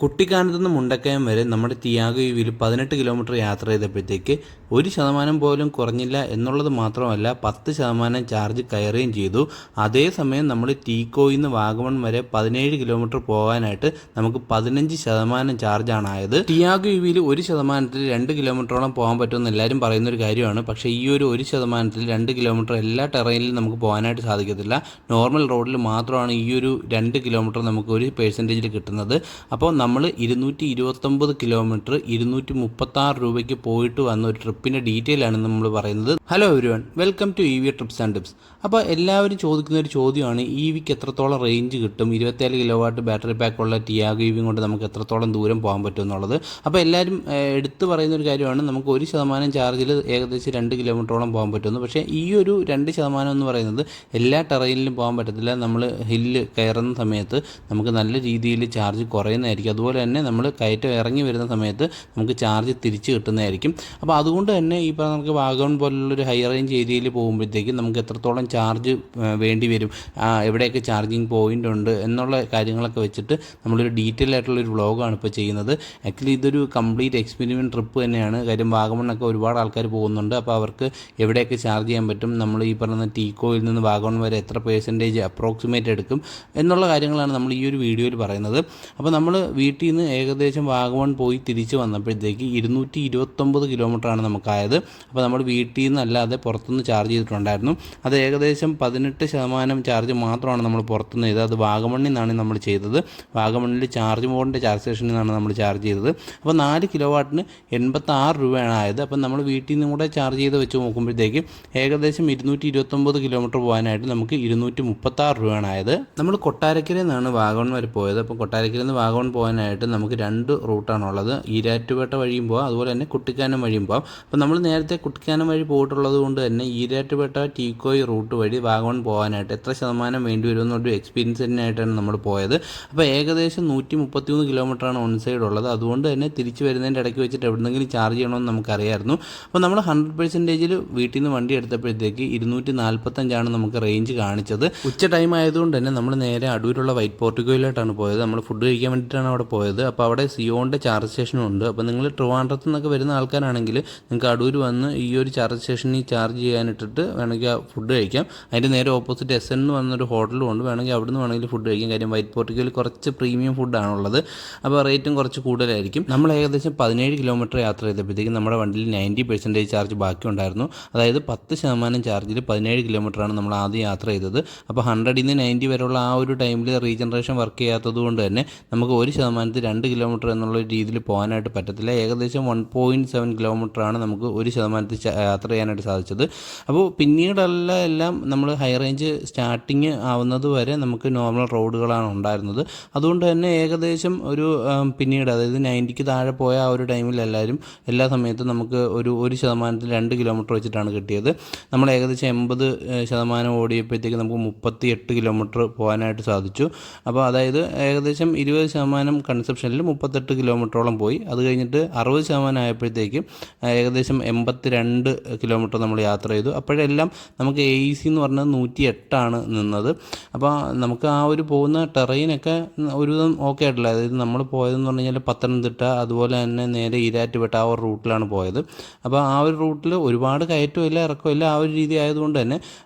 കുട്ടിക്കാനത്ത് നിന്ന് മുണ്ടക്കയം വരെ നമ്മുടെ തിയാഗോ യുവിയിൽ 18 കിലോമീറ്റർ യാത്ര ചെയ്തപ്പോഴത്തേക്ക് 1% പോലും കുറഞ്ഞില്ല എന്നുള്ളത് മാത്രമല്ല 10% ചാർജ് കയറുകയും ചെയ്തു. അതേസമയം നമ്മൾ ടീക്കോയിൽ നിന്ന് വാഗമൺ വരെ 17 കിലോമീറ്റർ പോകാനായിട്ട് നമുക്ക് 15% ചാർജാണ് ആയത്. തിയാഗോ യുവിയിൽ 1%-ൽ 2 കിലോമീറ്ററോളം പോകാൻ പറ്റുമെന്ന് എല്ലാവരും പറയുന്നൊരു കാര്യമാണ്. പക്ഷേ ഈ ഒരു 1%-ൽ 2 കിലോമീറ്റർ എല്ലാ ടെറൈനിലും നമുക്ക് പോകാനായിട്ട് സാധിക്കത്തില്ല. നോർമൽ റോഡിൽ മാത്രമാണ് ഈ ഒരു 2 കിലോമീറ്റർ നമുക്ക് 1% കിട്ടുന്നത്. അപ്പോൾ നമ്മൾ 229 കിലോമീറ്റർ 236 രൂപയ്ക്ക് പോയിട്ട് വന്ന ഒരു ട്രിപ്പിൻ്റെ ഡീറ്റെയിൽ ആണ് നമ്മൾ പറയുന്നത്. Hello everyone, welcome to E V trips and tips. അപ്പോൾ എല്ലാവരും ചോദിക്കുന്ന ഒരു ചോദ്യമാണ്, ഇ വിക്ക് എത്രത്തോളം റേഞ്ച് കിട്ടും, 24 കിലോ വാട്ട് ബാറ്ററി പാക്കുള്ള ടിയാഗോ ഇ വി കൊണ്ട് നമുക്ക് എത്രത്തോളം ദൂരം പോകാൻ പറ്റും എന്നുള്ളത്. അപ്പോൾ എല്ലാവരും എടുത്തു പറയുന്ന ഒരു കാര്യമാണ്, നമുക്ക് 1% ചാർജിൽ ഏകദേശം 2 കിലോമീറ്ററോളം പോകാൻ പറ്റുന്നു. പക്ഷേ ഈ ഒരു 2% എന്ന് പറയുന്നത് എല്ലാ ടെറൈനിലും പോകാൻ പറ്റത്തില്ല. നമ്മൾ ഹില്ല് കയറുന്ന സമയത്ത് നമുക്ക് നല്ല രീതിയിൽ ചാർജ് കുറയുന്നതായിരിക്കും. അതുപോലെ തന്നെ നമ്മൾ കയറ്റം ഇറങ്ങി വരുന്ന സമയത്ത് നമുക്ക് ചാർജ് തിരിച്ച് കിട്ടുന്നതായിരിക്കും. അപ്പോൾ അതുകൊണ്ട് തന്നെ ഈ പറഞ്ഞ നമുക്ക് വാഗമൺ പോലുള്ളൊരു ഹൈ റേഞ്ച് ഏരിയയിൽ പോകുമ്പോഴത്തേക്കും നമുക്ക് എത്രത്തോളം ചാർജ് വേണ്ടി വരും, എവിടെയൊക്കെ ചാർജിങ് പോയിൻ്റ് ഉണ്ട് എന്നുള്ള കാര്യങ്ങളൊക്കെ വെച്ചിട്ട് നമ്മളൊരു ഡീറ്റെയിൽ ആയിട്ടുള്ളൊരു വ്ളോഗാണ് ഇപ്പോൾ ചെയ്യുന്നത്. ആക്ച്വലി ഇതൊരു കംപ്ലീറ്റ് എക്സ്പെരിമെൻറ്റ് ട്രിപ്പ് തന്നെയാണ്. കാര്യം വാഗമണ്ണൊക്കെ ഒരുപാട് ആൾക്കാർ പോകുന്നുണ്ട്. അപ്പോൾ അവർക്ക് എവിടെയൊക്കെ ചാർജ് ചെയ്യാൻ പറ്റും, നമ്മൾ ഈ പറഞ്ഞ ടീക്കോയിൽ നിന്ന് വാഗമൺ വരെ എത്ര % അപ്രോക്സിമേറ്റ് എടുക്കും എന്നുള്ള കാര്യങ്ങളാണ് നമ്മൾ ഈ ഒരു വീഡിയോയിൽ പറയുന്നത്. അപ്പോൾ നമ്മൾ വീട്ടിൽ നിന്ന് ഏകദേശം വാഗമൺ പോയി തിരിച്ച് വന്നപ്പോഴത്തേക്ക് 229 കിലോമീറ്ററാണ് നമുക്കായത്. അപ്പോൾ നമ്മൾ വീട്ടിൽ നിന്നല്ലാതെ പുറത്തുനിന്ന് ചാർജ് ചെയ്തിട്ടുണ്ടായിരുന്നു. അത് ഏകദേശം 18% ചാർജ് മാത്രമാണ് നമ്മൾ പുറത്തുനിന്ന് ചെയ്തത്. അത് വാഗമണ്ണിൽ നിന്നാണ് നമ്മൾ ചെയ്തത്. വാഗമണ്ണിൽ ചാർജ് മോഡിൻ്റെ ചാർജ് സ്റ്റേഷനിൽ നിന്നാണ് നമ്മൾ ചാർജ് ചെയ്തത്. അപ്പോൾ 4 കിലോ വാട്ടിന് 86 രൂപയാണ് ആയത്. അപ്പം നമ്മൾ വീട്ടിൽ നിന്നും കൂടെ ചാർജ് ചെയ്ത് വെച്ച് നോക്കുമ്പോഴത്തേക്ക് ഏകദേശം 229 കിലോമീറ്റർ പോകാനായിട്ട് നമുക്ക് 236 രൂപയാണ് ആയത്. നമ്മൾ കൊട്ടാരക്കരയിൽ നിന്നാണ് വാഗമൺ വരെ പോയത്. അപ്പോൾ കൊട്ടാരക്കരയിൽ നിന്ന് വാഗമൺ പോകാനായിട്ട് നമുക്ക് 2 റൂട്ടാണുള്ളത്. ഈരാറ്റുപേട്ട വഴിയും പോകാം, അതുപോലെ തന്നെ കുട്ടിക്കാനം വഴിയും പോകാം. അപ്പോൾ നമ്മൾ നേരത്തെ കുട്ടിക്കാനം വഴി പോയിട്ടുള്ളത് കൊണ്ട് തന്നെ ഈരാറ്റുപേട്ട ടീക്കോയ് റൂട്ട് വഴി വാഗമൺ പോകാനായിട്ട് എത്ര ശതമാനം വേണ്ടി വരുമെന്നൊരു എക്സ്പീരിയൻസ് തന്നെയായിട്ടാണ് നമ്മൾ പോയത്. അപ്പോൾ ഏകദേശം 133 കിലോമീറ്ററാണ് ഓൺ സൈഡ് ഉള്ളത്. അതുകൊണ്ട് തന്നെ തിരിച്ച് വരുന്നതിൻ്റെ ഇടയ്ക്ക് വെച്ചിട്ട് എവിടെന്നെങ്കിലും ചാർജ് ചെയ്യണമെന്ന് നമുക്കറിയായിരുന്നു. അപ്പോൾ നമ്മൾ 100%-ൽ വീട്ടിൽ നിന്ന് വണ്ടി എടുത്തപ്പോഴത്തേക്ക് 245 നമുക്ക് റേഞ്ച് കാണിച്ചത്. ഉച്ച ടൈം ആയതുകൊണ്ട് തന്നെ നമ്മൾ നേരെ അടൂരുള്ള വൈറ്റ് പോർട്ടിക്കോയിലോട്ടാണ് പോയത്. നമ്മൾ ഫുഡ് കഴിക്കാൻ വേണ്ടിയിട്ടാണ് അവിടെ പോയത്. അപ്പോൾ അവിടെ സിയോണിൻ്റെ ചാർജ് സ്റ്റേഷനും ഉണ്ട്. അപ്പോൾ നിങ്ങൾ ട്രിവാൻഡ്രത്ത് നിന്നൊക്കെ വരുന്ന ആൾക്കാരാണെങ്കിൽ നിങ്ങൾക്ക് അടൂർ വന്ന് ഈ ഒരു ചാർജ് സ്റ്റേഷനിൽ ചാർജ് ചെയ്യാനിട്ടിട്ട് വേണമെങ്കിൽ ഫുഡ് കഴിക്കാം. അതിൻ്റെ നേരെ ഓപ്പോസിറ്റ് SN എന്ന് പറഞ്ഞൊരു ഹോട്ടലും ഉണ്ട്. വേണമെങ്കിൽ അവിടെ നിന്ന് വേണമെങ്കിൽ ഫുഡ് കഴിക്കാം. കാര്യം വൈറ്റ് പോർട്ടിക്കോയിൽ കുറച്ച് പ്രീമിയം ഫുഡാണുള്ളത്. അപ്പോൾ റേറ്റും കുറച്ച് കൂടുതലായിരിക്കും. നമ്മൾ ഏകദേശം 17 കിലോമീറ്റർ യാത്ര ചെയ്തപ്പോഴത്തേക്കും നമ്മുടെ വണ്ടിയിൽ 90% ചാർജ് ബാക്കി ഉണ്ടായിരുന്നു. അതായത് 10% ചാർജിൽ 17 കിലോമീറ്ററാണ് നമ്മൾ ആദ്യം യാത്ര ചെയ്തത്. അപ്പോൾ 100-ൽ നിന്ന് 90 വരെയുള്ള ആ ഒരു ടൈമിൽ റീജനറേഷൻ വർക്ക് ചെയ്യാത്തത് കൊണ്ട് തന്നെ നമുക്ക് 1%-ൽ 2 കിലോമീറ്റർ എന്നുള്ള രീതിയിൽ പോകാനായിട്ട് പറ്റത്തില്ല. ഏകദേശം 1.7 കിലോമീറ്ററാണ് നമുക്ക് 1%-ൽ യാത്ര ചെയ്യാനായിട്ട് സാധിച്ചത്. അപ്പോൾ പിന്നീടെല്ലാം നമ്മൾ ഹൈ റേഞ്ച് സ്റ്റാർട്ടിങ് ആവുന്നത് വരെ നമുക്ക് നോർമൽ റോഡുകളാണ് ഉണ്ടായിരുന്നത്. അതുകൊണ്ട് തന്നെ ഏകദേശം ഒരു പിന്നീട് അതായത് 90-ക്ക് താഴെ പോയ ആ ഒരു ടൈമിൽ എല്ലാ സമയത്തും നമുക്ക് 1%-ൽ 2 കിലോമീറ്റർ വെച്ചിട്ടാണ് കിട്ടിയത്. നമ്മൾ ഏകദേശം 80% ഓടിയപ്പോഴത്തേക്ക് നമുക്ക് 38 കിലോമീറ്റർ പോകാനായിട്ട് സാധിച്ചു. അപ്പോൾ അതായത് ഏകദേശം 20% കൺസപ്ഷനിൽ 38 കിലോമീറ്ററോളം പോയി. അത് കഴിഞ്ഞിട്ട് 60% ആയപ്പോഴത്തേക്ക് ഏകദേശം 82 കിലോമീറ്റർ നമ്മൾ യാത്ര ചെയ്തു. അപ്പോഴെല്ലാം നമുക്ക് AEC എന്ന് പറഞ്ഞത് 108 നിന്നത്. അപ്പോൾ നമുക്ക് ആ ഒരു പോകുന്ന ടെറൈനൊക്കെ ഒരുവിധം ഓക്കെ ആയിട്ടില്ല. അതായത് നമ്മൾ പോയതെന്ന് പറഞ്ഞു കഴിഞ്ഞാൽ പത്തനംതിട്ട, അതുപോലെ തന്നെ നേരെ ഈരാറ്റുപേട്ട ആ ഒരു റൂട്ടിലാണ് പോയത്. അപ്പോൾ ആ ഒരു റൂട്ടിൽ ഒരുപാട് കയറ്റമില്ല ഇറക്കമില്ല ആ ഒരു രീതി ആയതുകൊണ്ട് തന്നെ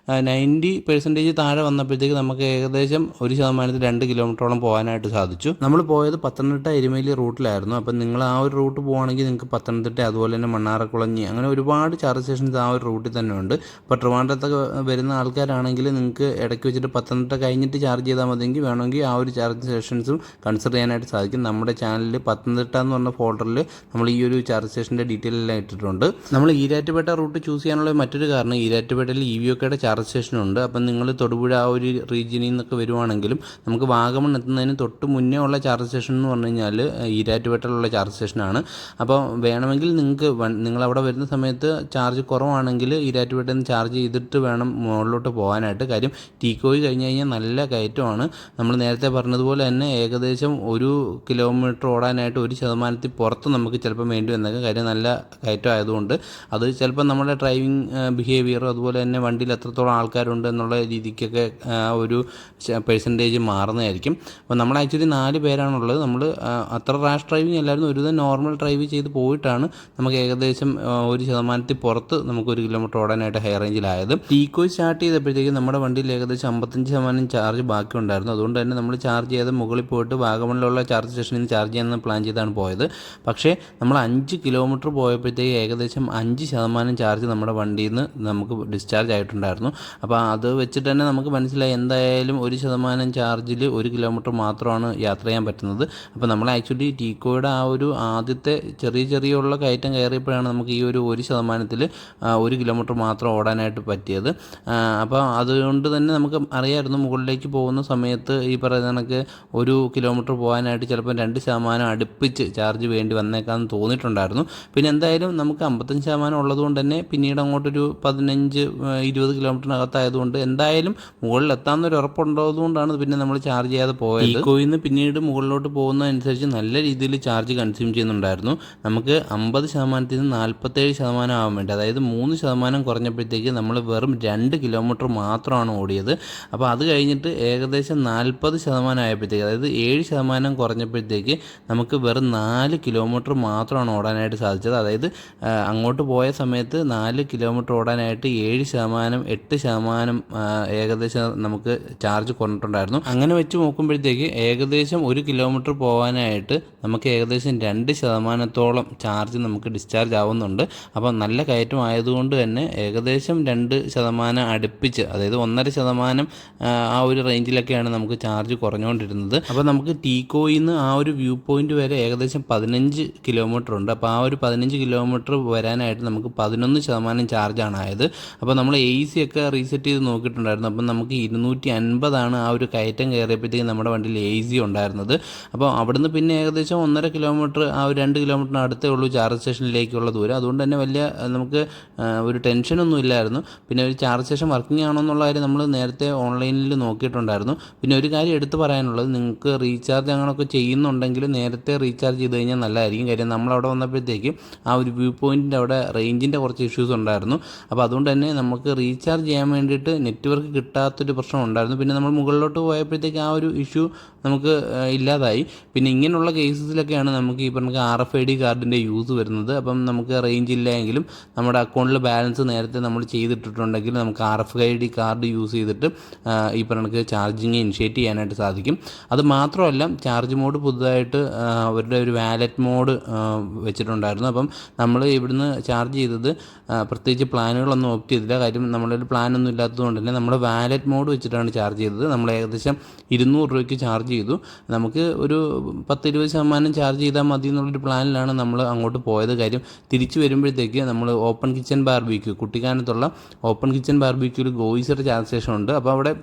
90% താഴെ വന്നപ്പോഴത്തേക്ക് നമുക്ക് ഏകദേശം 1%-ൽ 2 കിലോമീറ്ററോളം പോകാനായിട്ട് സാധിച്ചു. നമ്മൾ പോയത് പത്തനംതിട്ട എരുമേലി റൂട്ടിലായിരുന്നു. അപ്പം നിങ്ങൾ ആ ഒരു റൂട്ട് പോകുകയാണെങ്കിൽ നിങ്ങൾക്ക് പത്തനംതിട്ട, അതുപോലെ തന്നെ മണ്ണാറക്കുളഞ്ഞി, അങ്ങനെ ഒരുപാട് ചാർജ് സ്റ്റേഷൻസ് ആ ഒരു റൂട്ടിൽ തന്നെ ഉണ്ട്. അപ്പോൾ ട്രിവാൻഡ്രത്തൊക്കെ വരുന്ന ആൾക്കാരാണെങ്കിൽ നിങ്ങൾക്ക് ഇടയ്ക്ക് വെച്ചിട്ട് പത്തനംതിട്ട കഴിഞ്ഞിട്ട് ചാർജ് ചെയ്താൽ മതിയെങ്കിൽ വേണമെങ്കിൽ ആ ഒരു ചാർജ് സ്റ്റേഷൻസും കൺസിഡർ ചെയ്യാനായിട്ട് സാധിക്കും. നമ്മുടെ ചാനലിൽ പത്തനംതിട്ട എന്ന് പറഞ്ഞ ഫോൾഡറിൽ നമ്മൾ ഈ ഒരു ചാർജ് സ്റ്റേഷൻ്റെ ഡീറ്റെയിൽ എല്ലാം ഇട്ടിട്ടുണ്ട്. നമ്മൾ ഈരാറ്റുപേട്ട റൂട്ട് ചൂസ് ചെയ്യാനുള്ള മറ്റൊരു കാരണം ഈരാറ്റുപേട്ടയിൽ EVOKയുടെ ചാർജ് സ്റ്റേഷനുണ്ട്. അപ്പം നിങ്ങൾ തൊടുപുഴ ആ ഒരു റീജിയനിൽ നിന്നൊക്കെ വരുവാണെങ്കിലും നമുക്ക് വാഗമൺ എത്തുന്നതിന് തൊട്ട് മുന്നേ ഉള്ള ചാർജ് സ്റ്റേഷൻ എന്ന് പറഞ്ഞു കഴിഞ്ഞാൽ ഈരാറ്റുപേട്ടയിലുള്ള ചാർജ് സ്റ്റേഷനാണ്. അപ്പോൾ വേണമെങ്കിൽ നിങ്ങൾക്ക് നിങ്ങളവിടെ വരുന്ന സമയത്ത് ചാർജ് കുറവാണെങ്കിൽ ഈരാറ്റുപേട്ടയിൽ നിന്ന് ചാർജ് ചെയ്തിട്ട് വേണം മുകളിലോട്ട് പോകാനായിട്ട്. കാര്യം ടീക്കോയി കഴിഞ്ഞ് കഴിഞ്ഞാൽ നല്ല കയറ്റമാണ്. നമ്മൾ നേരത്തെ പറഞ്ഞതുപോലെ തന്നെ ഏകദേശം 1 കിലോമീറ്റർ ഓടാനായിട്ട് 1%-ൽ പുറത്ത് നമുക്ക് ചിലപ്പോൾ വേണ്ടി വന്നേക്കാം. കാര്യം നല്ല കയറ്റം ആയതുകൊണ്ട് അത് ചിലപ്പോൾ നമ്മുടെ ഡ്രൈവിംഗ് ബിഹേവിയറും അതുപോലെ തന്നെ വണ്ടിയിൽ എത്രത്തോളം ആൾക്കാരുണ്ട് എന്നുള്ള രീതിക്കൊക്കെ ഒരു % മാറുന്നതായിരിക്കും. അപ്പോൾ നമ്മൾ ആക്ച്വലി 4 പേരാണുള്ളത്. നമ്മൾ അത്ര റാഷ് ഡ്രൈവിംഗ് അല്ലായിരുന്നു, ഒരു നോർമൽ ഡ്രൈവ് ചെയ്ത് പോയിട്ടാണ് നമുക്ക് ഏകദേശം 1% പുറത്ത് നമുക്ക് 1 കിലോമീറ്റർ ഓടാനായിട്ട് ഹൈ റേഞ്ചിലായത്. ടീക്കോയ് സ്റ്റാർട്ട് ചെയ്തപ്പോഴത്തേക്കും നമ്മുടെ വണ്ടിയിൽ ഏകദേശം 55% ചാർജ് ബാക്കി ഉണ്ടായിരുന്നു. അതുകൊണ്ട് തന്നെ നമ്മൾ ചാർജ് ചെയ്ത് മുകളിൽ പോയിട്ട് വാഗമണിലുള്ള ചാർജ് സ്റ്റേഷനിൽ നിന്ന് ചാർജ് ചെയ്യാമെന്ന് പ്ലാൻ ചെയ്താണ് പോയത്. പക്ഷേ നമ്മൾ 5 കിലോമീറ്റർ പോയപ്പോഴത്തേക്ക് ഏകദേശം 5% ചാർജ് നമ്മുടെ വണ്ടിയിൽ നിന്ന് നമുക്ക് ഡിസ്ചാർജ് ആയിട്ടുണ്ടായിരുന്നു. അപ്പോൾ അത് വെച്ചിട്ട് തന്നെ നമുക്ക് മനസ്സിലായി എന്തായാലും 1% ചാർജിൽ 1 കിലോമീറ്റർ മാത്രമാണ് യാത്ര ചെയ്യാൻ പറ്റുന്നത്. അപ്പോൾ നമ്മൾ ആക്ച്വലി ടീക്കോയുടെ ആ ഒരു ആദ്യത്തെ ചെറിയുള്ള കയറ്റം കയറിയപ്പോഴാണ് നമുക്ക് ഈ ഒരു 1%-ൽ 1 കിലോമീറ്റർ മാത്രം ഓടാനായിട്ട് പറ്റിയത്. അപ്പോൾ അതുകൊണ്ട് തന്നെ നമുക്ക് അറിയാമായിരുന്നു മുകളിലേക്ക് പോകുന്ന സമയത്ത് ഈ പറയുന്ന കണക്ക് 1 കിലോമീറ്റർ പോകാനായിട്ട് ചിലപ്പോൾ 2% അടുപ്പിച്ച് ചാർജ് വേണ്ടി വന്നേക്കാമെന്ന് തോന്നിയിട്ടുണ്ടായിരുന്നു. പിന്നെ എന്തായാലും നമുക്ക് 55% ഉള്ളതുകൊണ്ട് തന്നെ പിന്നീട് അങ്ങോട്ടൊരു 15-20 കിലോമീറ്ററിനകത്തായതുകൊണ്ട് എന്തായാലും മുകളിൽ എത്താമെന്നൊരു ഉറപ്പുള്ളതുകൊണ്ടാണ് പിന്നെ നമ്മൾ ചാർജ് ചെയ്യാതെ പോയത്. ടീക്കോയിൽ നിന്ന് പിന്നീട് മുകളിലോട്ട് പോകുന്നതനുസരിച്ച് നല്ല രീതിയിൽ ചാർജ് കൺസ്യൂം ചെയ്യുന്നുണ്ടായിരുന്നു. നമുക്ക് 50%-ൽ നിന്ന് 47% ആവാൻ വേണ്ടി, അതായത് 3% കുറഞ്ഞപ്പോഴത്തേക്ക് നമ്മൾ വെറും 2 കിലോമീറ്റർ മാത്രമാണ് ഓടിയത്. അപ്പോൾ അത് കഴിഞ്ഞിട്ട് ഏകദേശം 40% ആയപ്പോഴത്തേക്ക്, അതായത് 7% കുറഞ്ഞപ്പോഴത്തേക്ക് നമുക്ക് വെറും 4 കിലോമീറ്റർ മാത്രമാണ് ഓടാനായിട്ട് സാധിച്ചത്. അതായത് അങ്ങോട്ട് പോയ സമയത്ത് 4 കിലോമീറ്റർ ഓടാനായിട്ട് 7%, 8% ഏകദേശം നമുക്ക് ചാർജ് കുറഞ്ഞിട്ടുണ്ടായിരുന്നു. അങ്ങനെ വെച്ച് നോക്കുമ്പോഴത്തേക്ക് ഏകദേശം 1 കിലോമീറ്റർ പോകാനായിട്ട് നമുക്ക് ഏകദേശം 2%-ഓളം ചാർജ് നമുക്ക് ഡിസ്ചാർജ് ആവുന്നുണ്ട്. അപ്പോൾ നല്ല കയറ്റം ആയതുകൊണ്ട് തന്നെ ഏകദേശം 2% അടുപ്പിച്ച്, അതായത് 1.5% ആ ഒരു റേഞ്ചിലൊക്കെയാണ് നമുക്ക് ചാർജ് കുറഞ്ഞുകൊണ്ടിരുന്നത്. അപ്പോൾ നമുക്ക് ടീക്കോയിൽ നിന്ന് ആ ഒരു വ്യൂ പോയിന്റ് വരെ ഏകദേശം 15 കിലോമീറ്റർ ഉണ്ട്. അപ്പോൾ ആ ഒരു 15 കിലോമീറ്റർ വരാനായിട്ട് നമുക്ക് 11% ചാർജാണ് ആയത്. അപ്പോൾ നമ്മൾ AC ഒക്കെ റീസെറ്റ് ചെയ്ത് നോക്കിയിട്ടുണ്ടായിരുന്നു. അപ്പം നമുക്ക് 250 ആ ഒരു കയറ്റം കയറിയപ്പോഴത്തേക്കും നമ്മുടെ വണ്ടിയിൽ AC ഉണ്ടായിരുന്നത്. അപ്പോൾ അവിടുന്ന് പിന്നെ ഏകദേശം 1.5 കിലോമീറ്റർ, ആ ഒരു 2 കിലോമീറ്ററിന് അടുത്തേ ഉള്ളൂ ചാർജ് സ്റ്റേഷനിലേക്കുള്ള ദൂരം. അതുകൊണ്ട് തന്നെ വലിയ നമുക്ക് ഒരു ടെൻഷനൊന്നും ഇല്ലായിരുന്നു. പിന്നെ ഒരു ചാർജ് സ്റ്റേഷൻ വർക്കിംഗ് ആണോ എന്നുള്ള കാര്യം നമ്മൾ നേരത്തെ ഓൺലൈനിൽ നോക്കിയിട്ടുണ്ടായിരുന്നു. പിന്നെ ഒരു കാര്യം എടുത്ത് പറയാനുള്ളത്, നിങ്ങൾക്ക് റീചാർജ് അങ്ങനെയൊക്കെ ചെയ്യുന്നുണ്ടെങ്കിൽ നേരത്തെ റീചാർജ് ചെയ്ത് കഴിഞ്ഞാൽ നല്ലതായിരിക്കും. കാര്യം നമ്മളവിടെ വന്നപ്പോഴത്തേക്ക് ആ ഒരു വ്യൂ പോയിൻറ്റിൻ്റെ അവിടെ റേഞ്ചിൻ്റെ കുറച്ച് ഇഷ്യൂസ് ഉണ്ടായിരുന്നു. അപ്പോൾ അതുകൊണ്ട് തന്നെ നമുക്ക് റീചാർജ് ചെയ്യാൻ വേണ്ടിയിട്ട് നെറ്റ്വർക്ക് കിട്ടാത്തൊരു പ്രശ്നം ഉണ്ടായിരുന്നു. പിന്നെ നമ്മൾ മുകളിലോട്ട് പോയപ്പോഴത്തേക്ക് ആ ഒരു ഇഷ്യൂ നമുക്ക് ഇല്ലാതായി. പിന്നെ ഇങ്ങനെയുള്ള കേസസിലൊക്കെയാണ് നമുക്ക് ഈ പറഞ്ഞ RFID കാർഡിൻ്റെ യൂസ് വരുന്നത്. അപ്പം നമുക്ക് റേഞ്ച് ഇല്ലെങ്കിലും നമ്മുടെ അക്കൗണ്ടിൽ ബാലൻസ് നേരത്തെ നമ്മൾ ചെയ്തിട്ടിട്ടുണ്ടെങ്കിൽ നമുക്ക് RFID കാർഡ് യൂസ് ചെയ്തിട്ട് ഈ പറഞ്ഞ ചാർജിങ് ഇനിഷ്യേറ്റ് ചെയ്യാനായിട്ട് സാധിക്കും. അത് മാത്രമല്ല, ചാർജ് മോഡ് പുതുതായിട്ട് അവരുടെ ഒരു വാലറ്റ് മോഡ് വെച്ചിട്ടുണ്ടായിരുന്നു. അപ്പം നമ്മൾ ഇവിടുന്ന് ചാർജ് ചെയ്തത് പ്രത്യേകിച്ച് പ്ലാനുകളൊന്നും ഓപ്റ്റ് ചെയ്തില്ല. കാര്യം നമ്മളൊരു പ്ലാനൊന്നും ഇല്ലാത്തതുകൊണ്ട് തന്നെ നമ്മൾ വാലറ്റ് മോഡ് വെച്ചിട്ടാണ് ചാർജ് ചെയ്തത്. നമ്മൾ ഏകദേശം 200 രൂപയ്ക്ക് ചാർജ് ചെയ്തു. നമുക്ക് ഒരു 10-20% ചാർജ് ചെയ്താൽ മതി എന്നുള്ളൊരു പ്ലാനിലാണ് നമ്മൾ അങ്ങോട്ട് പോയത്. കാര്യം തിരിച്ചു വരുമ്പോഴത്തേക്ക് നമ്മൾ ഓപ്പൺ കിച്ചൺ ബാർബിക്യൂ, കുട്ടിക്കാനത്തുള്ള ഓപ്പൺ കിച്ചൺ ബാർബിക്യൂവിൽ ഗോയിസർ ചാർജ് സ്റ്റേഷൻ ഉണ്ട്. അപ്പോൾ അവിടെ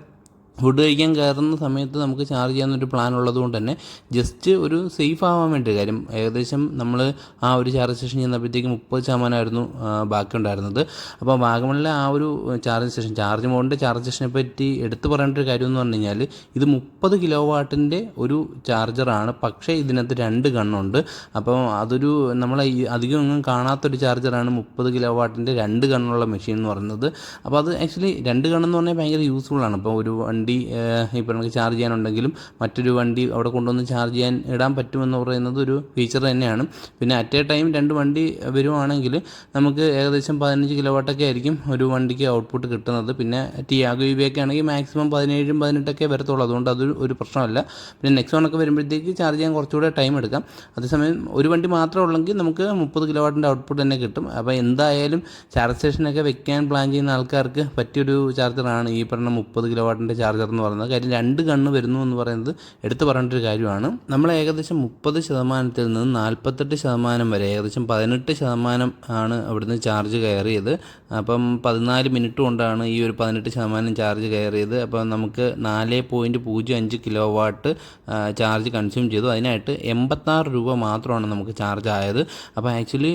ഫുഡ് കഴിക്കാൻ കയറുന്ന സമയത്ത് നമുക്ക് ചാർജ് ചെയ്യാമെന്നൊരു പ്ലാൻ ഉള്ളതുകൊണ്ട് തന്നെ ജസ്റ്റ് ഒരു സേഫ് ആവാൻ വേണ്ടി, കാര്യം ഏകദേശം നമ്മൾ ആ ഒരു ചാർജ് സ്റ്റേഷൻ ചെന്നപ്പോഴത്തേക്ക് 30% ബാക്കി ഉണ്ടായിരുന്നത്. അപ്പോൾ വാഗമണിലെ ആ ഒരു ചാർജ് സ്റ്റേഷൻ, ചാർജ് മോഡിൻ്റെ ചാർജ് സ്റ്റേഷനെ പറ്റി എടുത്തു പറയേണ്ട ഒരു കാര്യം എന്ന് പറഞ്ഞു കഴിഞ്ഞാൽ, ഇത് 30 കിലോ വാട്ടിൻ്റെ ഒരു ചാർജറാണ്. പക്ഷേ ഇതിനകത്ത് 2 ഗണ്ണുണ്ട്. അപ്പോൾ അതൊരു നമ്മളെ അധികം ഒന്നും കാണാത്തൊരു ചാർജറാണ് 30 കിലോ വാട്ടിൻ്റെ 2 ഗണ്ണുള്ള മെഷീൻ എന്ന് പറയുന്നത്. അപ്പോൾ അത് ആക്ച്വലി 2 ഗണ്ണെന്ന് പറഞ്ഞാൽ ഭയങ്കര യൂസ്ഫുള്ളാണ്. അപ്പോൾ ഒരു വണ്ടി ഇപ്പോൾ നമുക്ക് ചാർജ് ചെയ്യാനുണ്ടെങ്കിലും മറ്റൊരു വണ്ടി അവിടെ കൊണ്ടുവന്ന് ചാർജ് ചെയ്യാൻ ഇടാൻ പറ്റുമെന്ന് പറയുന്നത് ഒരു ഫീച്ചർ തന്നെയാണ്. പിന്നെ അറ്റ് എ ടൈം 2 വണ്ടി വരുവാണെങ്കിൽ നമുക്ക് ഏകദേശം 15 കിലോ വാട്ടൊക്കെ ആയിരിക്കും ഒരു വണ്ടിക്ക് ഔട്ട്പുട്ട് കിട്ടുന്നത്. പിന്നെ ടിയാഗോ ഇവയൊക്കെ ആണെങ്കിൽ മാക്സിമം 17-18 വരത്തുള്ളൂ. അതുകൊണ്ട് അതൊരു പ്രശ്നമല്ല. പിന്നെ നെക്സോണൊക്കെ വരുമ്പോഴത്തേക്ക് ചാർജ് ചെയ്യാൻ കുറച്ചുകൂടെ ടൈം എടുക്കാം. അതേസമയം ഒരു വണ്ടി മാത്രമേ ഉള്ളെങ്കിൽ നമുക്ക് 30 കിലോ വാട്ടിൻ്റെ ഔട്ട്പുട്ട് തന്നെ കിട്ടും. അപ്പോൾ എന്തായാലും ചാർജ് സ്റ്റേഷനൊക്കെ വെക്കാൻ പ്ലാൻ ചെയ്യുന്ന ആൾക്കാർക്ക് പറ്റിയൊരു ചാർജറാണ് ഈ പറഞ്ഞ 30 കിലോ വാട്ടിൻ്റെ ചാർജർ എന്ന് പറയുന്നത്. കാര്യം 2 ഗണ്ണ് വരുന്നു എന്ന് പറയുന്നത് എടുത്തു പറയേണ്ട ഒരു കാര്യമാണ്. നമ്മൾ ഏകദേശം 30%-ൽ നിന്ന് 48% വരെ, ഏകദേശം 18% ആണ് അവിടുന്ന് ചാർജ് കയറിയത്. അപ്പം 14 മിനിറ്റ് കൊണ്ടാണ് ഈ ഒരു 18% ചാർജ് കയറിയത്. അപ്പം നമുക്ക് 4.05 കിലോ വാട്ട് ചാർജ് കൺസ്യൂം ചെയ്തു. അതിനായിട്ട് 86 രൂപ മാത്രമാണ് നമുക്ക് ചാർജ് ആയത്. അപ്പോൾ ആക്ച്വലി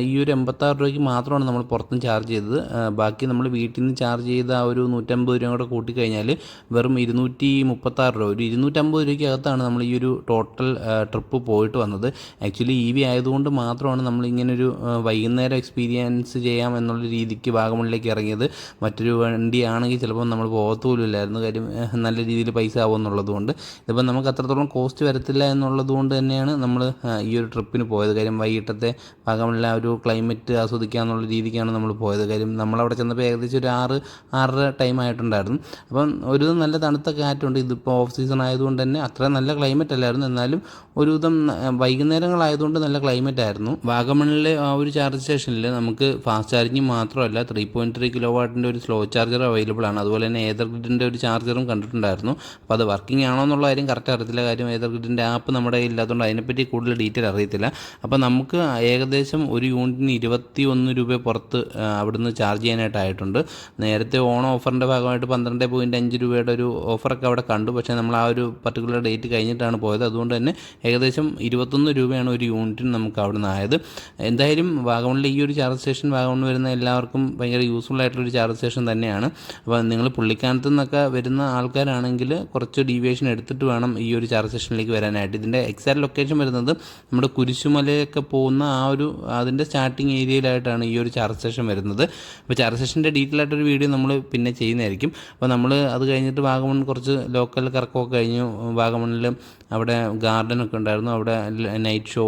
ഈ ഒരു 86 രൂപയ്ക്ക് മാത്രമാണ് നമ്മൾ പുറത്തുനിന്ന് ചാർജ് ചെയ്തത്. ബാക്കി നമ്മൾ വീട്ടിൽ നിന്ന് ചാർജ് ചെയ്ത ആ ഒരു 150 രൂപ കൂടെ കൂട്ടിക്കഴിഞ്ഞാൽ വെറും 236 രൂപ, ഒരു 250 രൂപയ്ക്കകത്താണ് നമ്മൾ ഈ ഒരു ടോട്ടൽ ട്രിപ്പ് പോയിട്ട് വന്നത്. ആക്ച്വലി EV ആയതുകൊണ്ട് മാത്രമാണ് നമ്മളിങ്ങനൊരു വൈകുന്നേരം എക്സ്പീരിയൻസ് ചെയ്യാം എന്നുള്ള രീതിക്ക് വാഗമണിലേക്ക് ഇറങ്ങിയത്. മറ്റൊരു വണ്ടിയാണെങ്കിൽ ചിലപ്പോൾ നമ്മൾ പോകത്തുപോലും ഇല്ലായിരുന്നു, കാര്യം നല്ല രീതിയിൽ പൈസ ആവുമെന്നുള്ളത് കൊണ്ട്. ഇതിപ്പോൾ നമുക്ക് അത്രത്തോളം കോസ്റ്റ് വരത്തില്ല എന്നുള്ളത് കൊണ്ട് തന്നെയാണ് നമ്മൾ ഈ ഒരു ട്രിപ്പിന് പോയത്. കാര്യം വൈകിട്ടത്തെ വാഗമണിലെ ആ ഒരു ക്ലൈമറ്റ് ആസ്വദിക്കുക എന്നുള്ള രീതിക്കാണ് നമ്മൾ പോയത്. കാര്യം നമ്മളവിടെ ചെന്നപ്പോൾ ഏകദേശം ഒരു 6-6:30 ടൈം ആയിട്ടുണ്ടായിരുന്നു. അപ്പം ഒരു നല്ല തണുത്ത കാറ്റുണ്ട്. ഇതിപ്പോൾ ഓഫ് സീസൺ ആയതുകൊണ്ട് തന്നെ അത്ര നല്ല ക്ലൈമറ്റ് അല്ലായിരുന്നു, എന്നാലും ഒരുവിധം വൈകുന്നേരങ്ങളായതുകൊണ്ട് നല്ല ക്ലൈമറ്റ് ആയിരുന്നു. വാഗമണിലെ ആ ഒരു ചാർജ് സ്റ്റേഷനിൽ നമുക്ക് ഫാസ്റ്റ് ചാർജിങ് മാത്രമല്ല 3.3 കിലോവാട്ടിൻ്റെ ഒരു സ്ലോ ചാർജർ അവൈലബിൾ ആണ്. അതുപോലെ തന്നെ ഏതർഗ്രിഡിൻ്റെ ഒരു ചാർജറും കണ്ടിട്ടുണ്ടായിരുന്നു. അപ്പോൾ അത് വർക്കിംഗ് ആണോ എന്നുള്ള കാര്യം കറക്റ്റ് അറിയത്തില്ല, കാര്യം ഏതർഗ്രിഡിൻ്റെ ആപ്പ് നമ്മുടെ കയ്യിലില്ലാത്തതുകൊണ്ട് അതിനെപ്പറ്റി കൂടുതൽ ഡീറ്റെയിൽ അറിയത്തില്ല. അപ്പോൾ നമുക്ക് ഏകദേശം ഒരു യൂണിറ്റിന് 21 രൂപ പുറത്ത് അവിടുന്ന് ചാർജ് ചെയ്യാനായിട്ടായിട്ടുണ്ട്. നേരത്തെ ഓണം ഓഫറിൻ്റെ ഭാഗമായിട്ട് 12.5 രൂപയുടെ ഒരു ഓഫറൊക്കെ അവിടെ കണ്ടു, പക്ഷേ നമ്മൾ ആ ഒരു പർട്ടിക്കുലർ ഡേറ്റ് കഴിഞ്ഞിട്ടാണ് പോയത്. അതുകൊണ്ട് തന്നെ ഏകദേശം 21 രൂപയാണ് ഒരു യൂണിറ്റിന് നമുക്ക് അവിടെ നിന്ന് ആയത്. എന്തായാലും വാഗമണിലെ ഈ ഒരു ചാർജ് സ്റ്റേഷൻ വാഗമൺ വരുന്ന എല്ലാവർക്കും ഭയങ്കര യൂസ്ഫുൾ ആയിട്ടുള്ളൊരു ചാർജ് സ്റ്റേഷൻ തന്നെയാണ്. അപ്പോൾ നിങ്ങൾ പുള്ളിക്കാനത്ത് നിന്നൊക്കെ വരുന്ന ആൾക്കാരാണെങ്കിൽ കുറച്ച് ഡീവിയേഷൻ എടുത്തിട്ട് വേണം ഈ ഒരു ചാർജ് സ്റ്റേഷനിലേക്ക് വരാനായിട്ട്. ഇതിൻ്റെ എക്സാക്ട് ലൊക്കേഷൻ വരുന്നത് നമ്മുടെ കുരിശുമലയൊക്കെ പോകുന്ന അതിൻ്റെ സ്റ്റാർട്ടിങ് ഏരിയയിലായിട്ടാണ് ഈ ഒരു ചാർജ് സ്റ്റേഷൻ വരുന്നത്. അപ്പോൾ ചാർജ് സ്റ്റേഷൻ്റെ ഡീറ്റെയിൽ ആയിട്ടൊരു വീഡിയോ നമ്മൾ പിന്നെ ചെയ്യുന്നതായിരിക്കും. അപ്പോൾ നമ്മൾ അത് കഴിഞ്ഞിട്ട് വാഗമൺ കുറച്ച് ലോക്കൽ കറക്കമൊക്കെ കഴിഞ്ഞു. വാഗമണിൽ അവിടെ ഗാർഡനൊക്കെ ഉണ്ടായിരുന്നു, അവിടെ night show,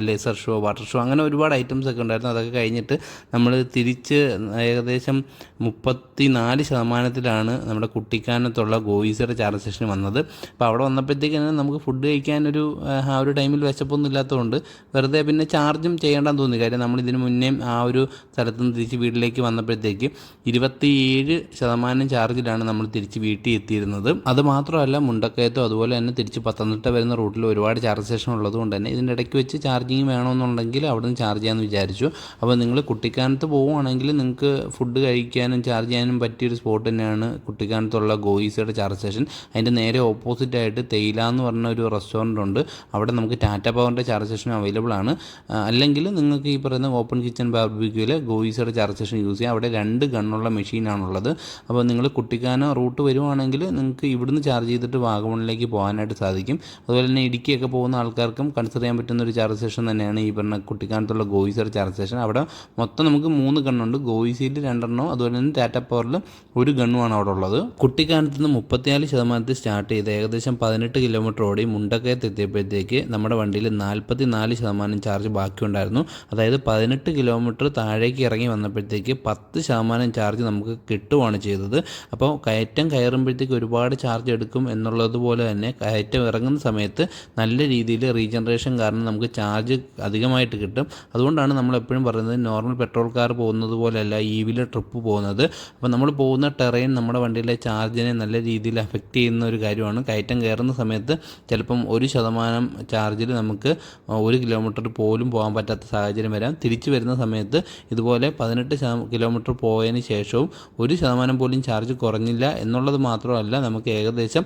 laser show, water show, അങ്ങനെ ഒരുപാട് ഐറ്റംസ് ഒക്കെ ഉണ്ടായിരുന്നു. അതൊക്കെ കഴിഞ്ഞിട്ട് നമ്മൾ തിരിച്ച് ഏകദേശം 34% നമ്മുടെ കുട്ടിക്കാനത്തുള്ള ഗോയിസയുടെ ചാർജ് സ്റ്റേഷൻ വന്നത്. അപ്പോൾ അവിടെ വന്നപ്പോഴത്തേക്കാണ് നമുക്ക് ഫുഡ് കഴിക്കാനൊരു ആ ഒരു ടൈമിൽ വിശപ്പൊന്നും ഇല്ലാത്തതുകൊണ്ട് വെറുതെ പിന്നെ ചാർജും ചെയ്യേണ്ടെന്ന് തോന്നി. കാര്യം നമ്മളിതിന് മുന്നേ ആ ഒരു സ്ഥലത്ത് നിന്ന് തിരിച്ച് വീട്ടിലേക്ക് വന്നപ്പോഴത്തേക്ക് 27% ചാർജിലാണ് നമ്മൾ തിരിച്ച് വീട്ടിൽ എത്തിയിരുന്നത്. അത് മാത്രമല്ല മുണ്ടക്കയത്തോ അതുപോലെ തന്നെ തിരിച്ച് പത്തനംതിട്ട വരുന്ന റൂട്ടിൽ ഒരുപാട് ചാർജ് സ്റ്റേഷൻ ഉള്ളതുകൊണ്ട് തന്നെ ഇതിൻ്റെ ഇടയ്ക്ക് വെച്ച് ചാർജിങ് വേണമെന്നുണ്ടെങ്കിൽ അവിടെ നിന്ന് ചാർജ് ചെയ്യാമെന്ന് വിചാരിച്ചു. അപ്പോൾ നിങ്ങൾ കുട്ടിക്കാനത്ത് പോവുകയാണെങ്കിൽ നിങ്ങൾക്ക് ഫുഡ് കഴിക്കാനും ചാർജ് ചെയ്യാനും പറ്റിയൊരു സ്പോട്ട് തന്നെയാണ് കുട്ടിക്കാനത്തുള്ള ഗോയിസയുടെ ചാർജ് സ്റ്റേഷൻ. അതിൻ്റെ നേരെ ഓപ്പോസിറ്റായിട്ട് തേയില എന്ന് പറഞ്ഞ ഒരു റെസ്റ്റോറൻറ്റ് ഉണ്ട്. അവിടെ നമുക്ക് ടാറ്റ പവറിൻ്റെ ചാർജ് സ്റ്റേഷൻ അവൈലബിൾ ആണ്. അല്ലെങ്കിൽ നിങ്ങൾക്ക് ഈ പറയുന്ന ഓപ്പൺ കിച്ചൺ ബാർബിക്യൂവിൽ ഗോയിസയുടെ ചാർജ് സ്റ്റേഷൻ യൂസ് ചെയ്യാം. അവിടെ 2 ഗണ്ണുള്ള മെഷീനാണുള്ളത്. അപ്പോൾ നിങ്ങൾ കുട്ടിക്കാനം റൂട്ട് വരുവാണെങ്കിൽ നിങ്ങൾക്ക് ഇവിടുന്ന് ചാർജ് ചെയ്തിട്ട് വാഗമണിലേക്ക് പോകാനായിട്ട് സാധിക്കും. അതുപോലെ തന്നെ ഇടുക്കിയൊക്കെ പോകുന്ന ആൾക്കാർക്കും കൺസിഡർ ചെയ്യാൻ പറ്റുന്ന ഒരു ചാർജ് സ്റ്റേഷൻ തന്നെയാണ് ഈ പറഞ്ഞ കുട്ടിക്കാനത്തുള്ള ഗോയിസയുടെ ചാർജ് സ്റ്റേഷൻ. അവിടെ മൊത്തം നമുക്ക് 3 ഗണ്ണുണ്ട്. ഗോയിസിയിൽ 2 അതുപോലെ തന്നെ ടാറ്റ പവറിൽ 1 ഗണ്ണുമാണ് അവിടെ ഉള്ളത്. കുട്ടിക്കാനത്ത് നിന്ന് 34% സ്റ്റാർട്ട് ചെയ്ത് ഏകദേശം 18 കിലോമീറ്റർ ഓടി മുണ്ടക്കയത്ത് എത്തിയപ്പോഴത്തേക്ക് നമ്മുടെ വണ്ടിയിൽ 44% ചാർജ് ബാക്കിയുണ്ടായിരുന്നു. അതായത് 18 കിലോമീറ്റർ താഴേക്ക് ഇറങ്ങി വന്നപ്പോഴത്തേക്ക് 10% ചാർജ് നമുക്ക് കിട്ടുകയാണ് ചെയ്തത്. അപ്പോൾ കയറ്റം കയറുമ്പോഴത്തേക്ക് ഒരുപാട് ചാർജ് എടുക്കും എന്നുള്ളതുപോലെ തന്നെ കയറ്റം ഇറങ്ങുന്ന സമയത്ത് നല്ല രീതിയിൽ റീജനറേഷൻ കാരണം നമുക്ക് ചാർജ് അധികമായിട്ട് കിട്ടും. അതുകൊണ്ടാണ് നമ്മൾ എപ്പോഴും പറയുന്നത് നോർമൽ പെട്രോൾ കാർ പോകുന്നത് പോലെയല്ല EVയിൽ ട്രിപ്പ് പോകുന്നത്. അപ്പോൾ നമ്മൾ പോകുന്ന ടെറൈൻ നമ്മുടെ വണ്ടിയിലെ ചാർജിനെ നല്ല രീതിയിൽ അഫക്റ്റ് ചെയ്യുന്ന ഒരു കാര്യമാണ്. കയറ്റം കയറുന്ന സമയത്ത് ചിലപ്പം 1% ചാർജിൽ നമുക്ക് 1 കിലോമീറ്റർ പോലും പോകാൻ പറ്റാത്ത സാഹചര്യം വരാം. തിരിച്ചു വരുന്ന സമയത്ത് ഇതുപോലെ 18 കിലോമീറ്റർ പോയതിന് ശേഷവും 1% പോലും ചാർജ് കുറഞ്ഞില്ല എന്നുള്ളത് മാത്രമല്ല, നമുക്ക് ഏകദേശം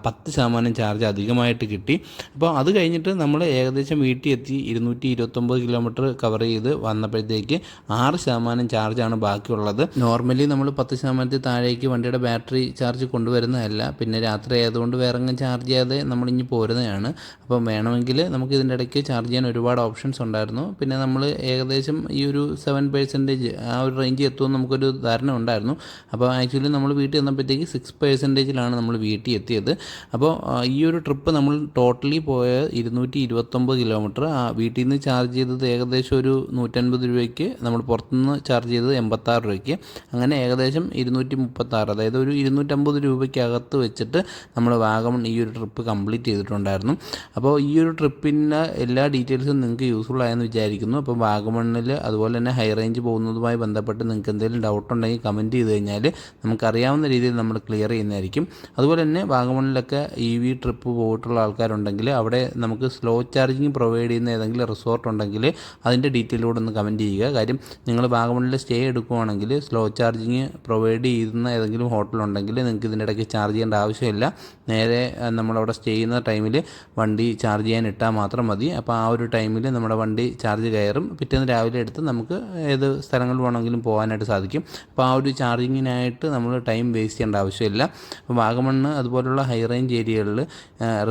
10% ചാർജ് അധികമായിട്ട് കിട്ടി. അപ്പോൾ അത് കഴിഞ്ഞിട്ട് നമ്മൾ ഏകദേശം വീട്ടിൽ എത്തി 229 കിലോമീറ്റർ കവർ ചെയ്ത് വന്നപ്പോഴത്തേക്ക് 6% ചാർജാണ് ബാക്കിയുള്ളത്. നോർമലി നമ്മൾ 10% താഴേക്ക് വണ്ടിയുടെ ബാറ്ററി ചാർജ് കൊണ്ടുവരുന്നതല്ല, പിന്നെ രാത്രി ആയതുകൊണ്ട് വേറെ ചാർജ് ചെയ്യാതെ നമ്മളിഞ്ഞ് പോരുന്നതാണ്. അപ്പം വേണമെങ്കിൽ നമുക്ക് ഇതിൻ്റെ ഇടയ്ക്ക് ചാർജ് ചെയ്യാൻ ഒരുപാട് ഓപ്ഷൻസ് ഉണ്ടായിരുന്നു. പിന്നെ നമ്മൾ ഏകദേശം ഈ ഒരു 7% ആ ഒരു റേഞ്ച് എത്തുമെന്ന് നമുക്കൊരു ധാരണ ഉണ്ടായിരുന്നു. അപ്പോൾ ആക്ച്വലി നമ്മൾ വീട്ടിൽ വന്നപ്പോഴത്തേക്ക് 6%ലാണ് നമ്മൾ വീട്ടിൽ എത്തിയത്. അപ്പോൾ ഈ ഒരു ട്രിപ്പ് നമ്മൾ ടോട്ടലി പോയ 229 കിലോമീറ്റർ. വീട്ടിൽ നിന്ന് ചാർജ് ചെയ്തത് ഏകദേശം ഒരു 150 രൂപയ്ക്ക്, നമ്മൾ പുറത്തുനിന്ന് ചാർജ് ചെയ്തത് 86 രൂപയ്ക്ക്. അങ്ങനെ ഏകദേശം 236, അതായത് ഒരു 250 രൂപയ്ക്കകത്ത് വെച്ചിട്ട് നമ്മൾ വാഗമൺ ഈ ഒരു ട്രിപ്പ് കംപ്ലീറ്റ് ചെയ്തിട്ടുണ്ടായിരുന്നു. അപ്പോൾ ഈ ഒരു ട്രിപ്പിൻ്റെ എല്ലാ ഡീറ്റെയിൽസും നിങ്ങൾക്ക് യൂസ്ഫുൾ ആയെന്ന് വിചാരിക്കുന്നു. അപ്പോൾ വാഗമണ്ണിൽ അതുപോലെ തന്നെ ഹൈ റേഞ്ച് പോകുന്നതുമായി ബന്ധപ്പെട്ട് നിങ്ങൾക്ക് എന്തെങ്കിലും ഡൗട്ട് ഉണ്ടെങ്കിൽ കമൻറ്റ് ചെയ്ത് കഴിഞ്ഞാൽ നമുക്കറിയാവുന്ന രീതിയിൽ നമ്മൾ ക്ലിയർ ചെയ്യുന്നതായിരിക്കും. അതുപോലെ തന്നെ വാഗമണ്ണിലൊക്കെ EV ട്രിപ്പ് പോയിട്ടുള്ള ആൾക്കാരുണ്ടെങ്കിൽ അവിടെ നമുക്ക് സ്ലോ ചാർജിങ് പ്രൊവൈഡ് ചെയ്യുന്ന ഏതെങ്കിലും റിസോർട്ട് ഉണ്ടെങ്കിൽ അതിൻ്റെ ഡീറ്റെയിലൂടെ ഒന്ന് കമൻറ്റ് ചെയ്യുക. കാര്യം നിങ്ങൾ വാഗമണ്ണിൽ സ്റ്റേ എടുക്കുകയാണെങ്കിൽ സ്ലോ ചാർജിങ് പ്രൊവൈഡ് ചെയ്യുന്ന ഏതെങ്കിലും ഹോട്ടലുണ്ടെങ്കിൽ നിങ്ങൾക്ക് ഇതിൻ്റെ ഇടയ്ക്ക് ചാർജ് ചെയ്യേണ്ട ആവശ്യമില്ല. നേരെ നമ്മളവിടെ സ്റ്റേ ചെയ്യുന്ന ടൈമിൽ വണ്ടി ചാർജ് ചെയ്യാൻ ഇട്ടാൽ മാത്രം മതി. അപ്പോൾ ആ ഒരു ടൈമിൽ നമ്മുടെ വണ്ടി ചാർജ് കയറും. പിറ്റേന്ന് രാവിലെ എടുത്ത് നമുക്ക് ഏത് സ്ഥലങ്ങളിൽ വേണമെങ്കിലും പോകാനായിട്ട് സാധിക്കും. അപ്പോൾ ആ ഒരു ചാർജിങ്ങിനായിട്ട് നമ്മൾ ടൈം വേസ്റ്റ് ചെയ്യേണ്ട ആവശ്യമില്ല. ആവശ്യമില്ല. അപ്പോൾ വാഗമണ്ണ് അതുപോലുള്ള ഹൈ റേഞ്ച് ഏരിയകളിൽ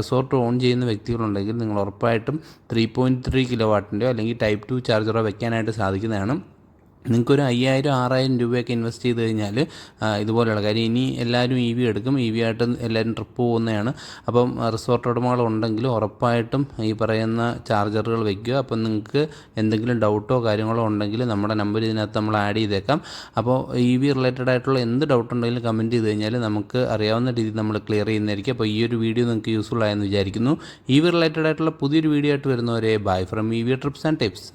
റിസോർട്ട് ഓൺ ചെയ്യുന്ന വ്യക്തികളുണ്ടെങ്കിൽ നിങ്ങൾ ഉറപ്പായിട്ടും 3.3 കിലോ വാട്ടിൻ്റെയോ അല്ലെങ്കിൽ ടൈപ്പ് 2 ചാർജറോ വെക്കാനായിട്ട് സാധിക്കുന്നതാണ്. നിങ്ങൾക്കൊരു 5,000-6,000 രൂപയൊക്കെ ഇൻവെസ്റ്റ് ചെയ്ത് കഴിഞ്ഞാൽ ഇതുപോലെയുള്ള കാര്യം ഇനി എല്ലാവരും EV എടുക്കും, EV ആയിട്ട് എല്ലാവരും ട്രിപ്പ് പോകുന്നതാണ്. അപ്പം റിസോർട്ട് ഉടമകളുണ്ടെങ്കിൽ ഉറപ്പായിട്ടും ഈ പറയുന്ന ചാർജറുകൾ വയ്ക്കുക. അപ്പം നിങ്ങൾക്ക് എന്തെങ്കിലും ഡൗട്ടോ കാര്യങ്ങളോ ഉണ്ടെങ്കിൽ നമ്മുടെ നമ്പർ ഇതിനകത്ത് നമ്മൾ ആഡ് ചെയ്തേക്കാം. അപ്പോൾ EV റിലേറ്റഡ് ആയിട്ടുള്ള എന്ത് ഡൗട്ട് ഉണ്ടെങ്കിലും കമൻറ്റ് ചെയ്ത് കഴിഞ്ഞാൽ നമുക്ക് അറിയാവുന്ന രീതിയിൽ നമ്മൾ ക്ലിയർ ചെയ്യുന്നതായിരിക്കും. അപ്പോൾ ഈ ഒരു വീഡിയോ നിങ്ങൾക്ക് യൂസ്ഫുൾ ആയെന്ന് വിചാരിക്കുന്നു. EV റിലേറ്റഡ് ആയിട്ടുള്ള പുതിയൊരു വീഡിയോ ആയിട്ട് വരുന്നവരെ bye from EV TRIPS and tips.